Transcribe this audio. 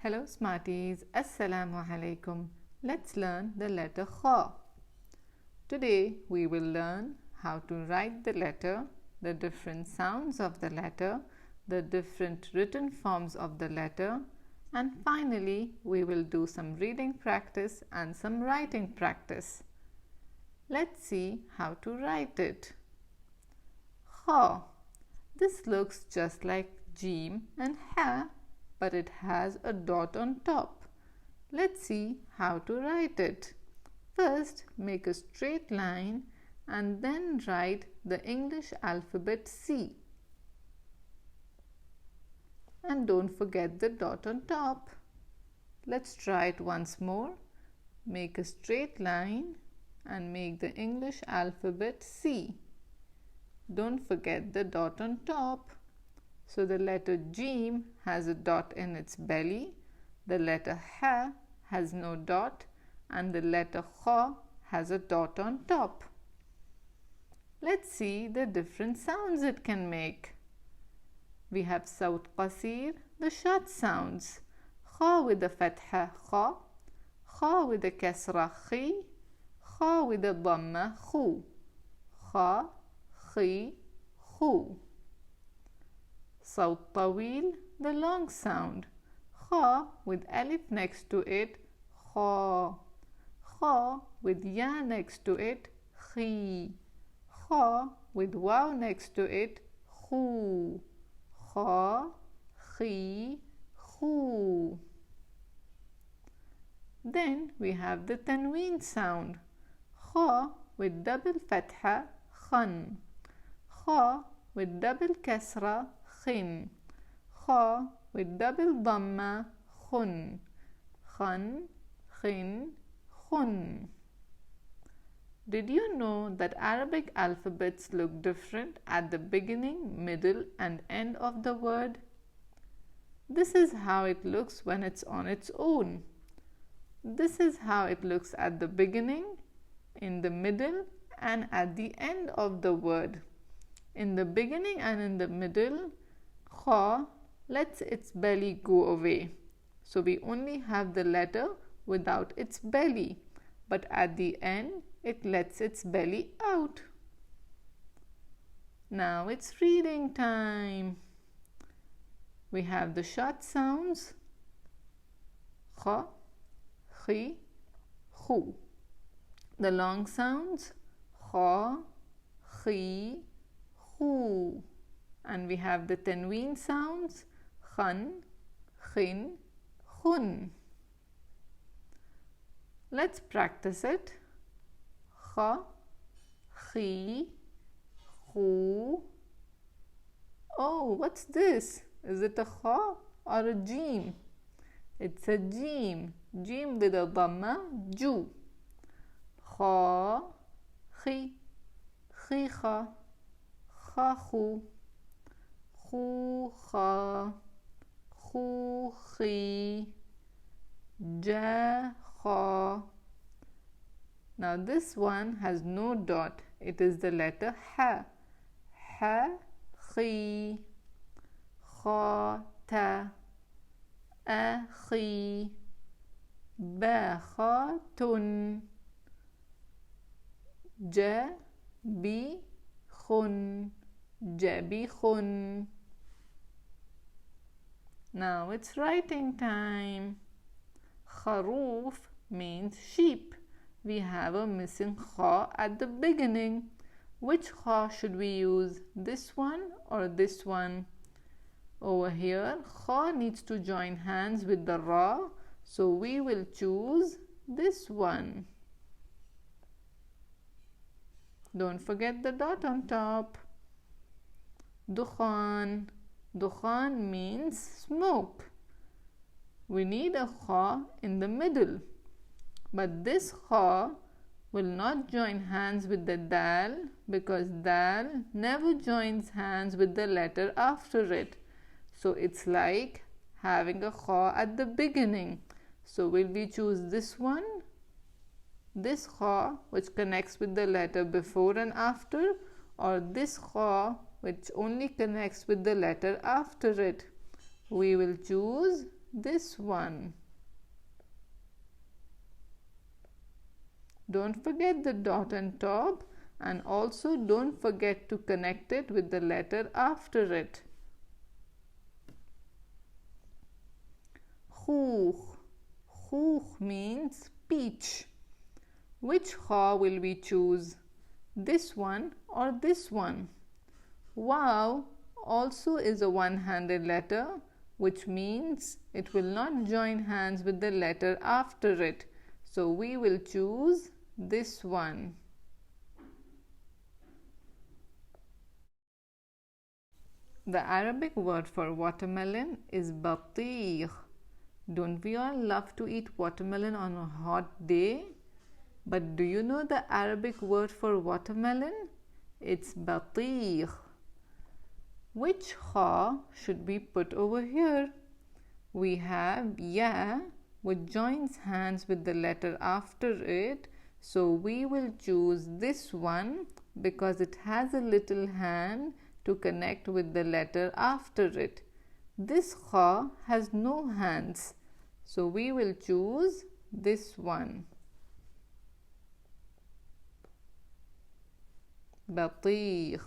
Hello Smarties, Assalamu alaikum. Let's learn the letter Kha. Today we will learn how to write the letter, the different sounds of the letter, the different written forms of the letter, and finally we will do some reading practice and some writing practice. Let's see how to write it. Kha. This looks just like Jim and Ha, but it has a dot on top. Let's see how to write it. First, make a straight line and then write the English alphabet C. And don't forget the dot on top. Let's try it once more. Make a straight line and make the English alphabet C. Don't forget the dot on top. So the letter Jim has a dot in its belly, the letter Ha has no dot, and the letter Kha has a dot on top. Let's see the different sounds it can make. We have Saut Qasir, the short sounds. Kha with the Fathah Kha, Kha with the Kasra Khi, Kha with the Dammah Khu, Kha, Khi, Khu. Saut Tawil, the long sound. Kha with Alif next to it, Kha. Kha with Ya next to it, Khi. Kha with Waaw next to it, Khu. Kha, Khi, Khu. Then we have the Tanween sound. Kha with double Fathah, Khan. Kha with double Kasra, Khin. Kha with double Dammah, Khun. Khan, Khin, Khun. Did you know that Arabic alphabets look different at the beginning, middle and end of the word? This is how it looks when it's on its own. This is how it looks at the beginning, in the middle and at the end of the word. In the beginning and in the middle, Kha lets its belly go away. So we only have the letter without its belly. But at the end, it lets its belly out. Now it's reading time. We have the short sounds. Kha, Khi, Khu. The long sounds. Kha, Khi, Khu. And we have the Tanween sounds. Khan, Khin, Khun. Let's practice it. Kha, Khi, Khu. Oh, what's this? Is it a Kha or a Jim? It's a Jim. Jim with a Dammah, Ju. Kha, Khi, Khi, Kha, Kha, Khu. Khu, Kha, Khu, Khi, Ja, Kha. Now this one has no dot. It is the letter Ha. Ha, Khi, Kha, Ta, A, Khi, Ba, Kha, Tun, Ja, Bi, Khun, Jabi, Khun. Now it's writing time. Kharoof means sheep. We have a missing Kha at the beginning. Which Kha should we use? This one or this one? Over here, Kha needs to join hands with the Ra, so we will choose this one. Don't forget the dot on top. Dukhan. Dukhan means smoke. We need a Kha in the middle. But this Kha will not join hands with the Dal because Dal never joins hands with the letter after it. So it's like having a Kha at the beginning. So will we choose this one? This Kha which connects with the letter before and after, or this Kha which only connects with the letter after it? We will choose this one. Don't forget the dot on top, and also don't forget to connect it with the letter after it. Khookh. Khookh means peach. Which kha will we choose? This one or this one? Waaw also is a one-handed letter, which means it will not join hands with the letter after it. So we will choose this one. The Arabic word for watermelon is batigh. Don't we all love to eat watermelon on a hot day? But do you know the Arabic word for watermelon? It's batigh. Which kha should be put over here? We have ya, which joins hands with the letter after it. So we will choose this one because it has a little hand to connect with the letter after it. This kha has no hands. So we will choose this one. Batigh.